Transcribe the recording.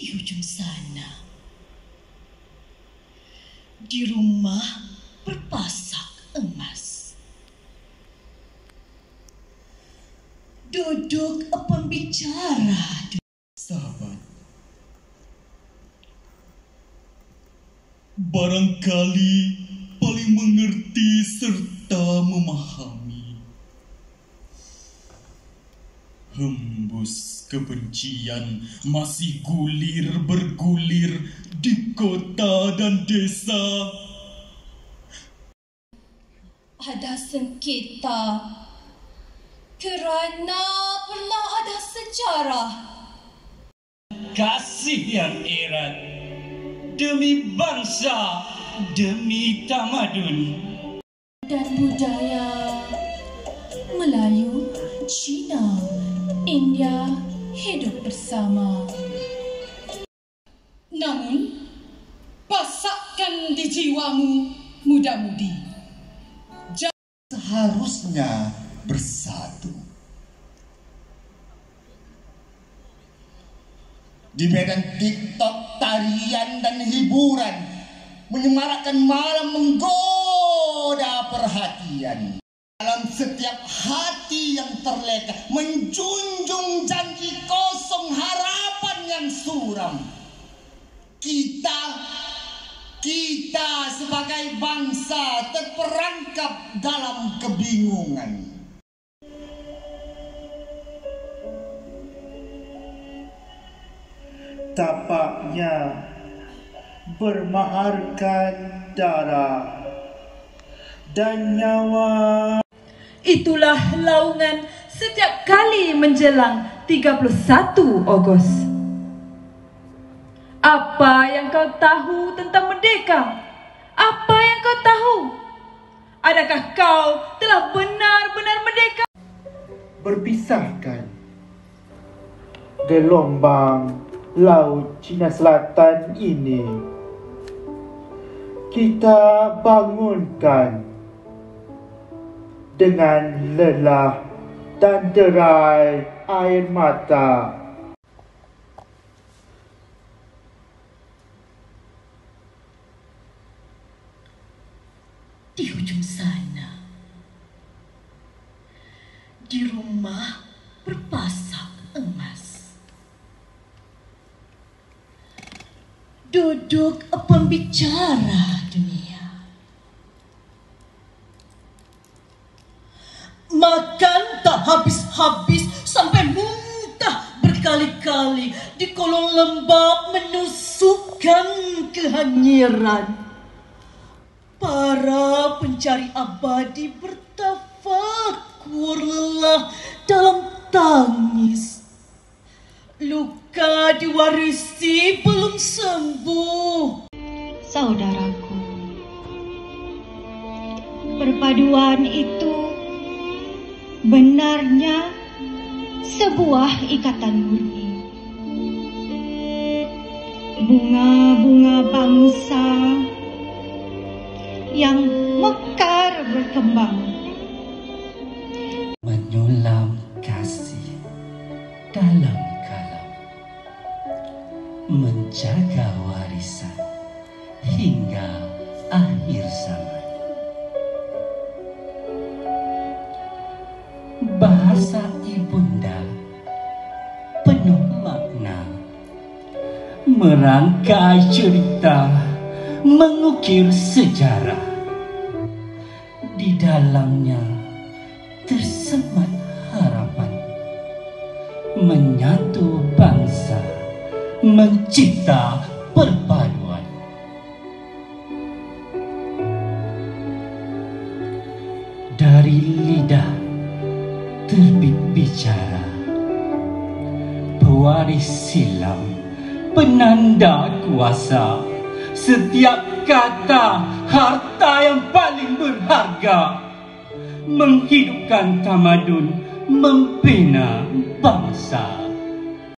Di hujung sana, di rumah berpasak emas, duduk pembicara. Sahabat, barangkali paling mengerti serta memahami hembus kebencian masih bergulir di kota dan desa. Ada sengketa kerana pernah ada sejarah. Kasih yang erat demi bangsa, demi tamadun Dan budaya Melayu, Cina, India hidup bersama. Namun, pasakkan di jiwamu, muda-mudi. Seharusnya bersatu. Di medan TikTok, tarian dan hiburan menyemarakkan malam menggoda perhatian. Dalam setiap hati yang terleka menjunjung janji kosong, harapan yang suram. Kita sebagai bangsa terperangkap dalam kebingungan. Tapaknya bermaharkan darah dan nyawa. Itulah laungan setiap kali menjelang 31 Ogos. Apa yang kau tahu tentang merdeka? Apa yang kau tahu? Adakah kau telah benar-benar merdeka? Berpisahkan gelombang Laut Cina Selatan ini, kita bangunkan dengan lelah dan derai air mata. Di hujung sana, di rumah berpasak emas, duduk pembicara dunia. Makan tak habis-habis sampai muntah berkali-kali di kolong lembab menusukkan kehanyiran. Para pencari abadi bertafakur lelah dalam tangis. Luka diwarisi belum sembuh. Saudaraku, perpaduan itu benarnya sebuah ikatan murni. Bunga-bunga bangsa yang mekar berkembang, menyulam kasih dalam kalam, menjaga warisan hingga akhir zaman. Bahasa ibunda penuh makna, merangkai cerita, mengukir sejarah. Di dalamnya tersemat harapan, menyatu bangsa, mencipta perpaduan. Dari lidah terbit bicara, pewaris silam, penanda kuasa. Setiap kata harta yang paling berharga, menghidupkan tamadun, membina bangsa.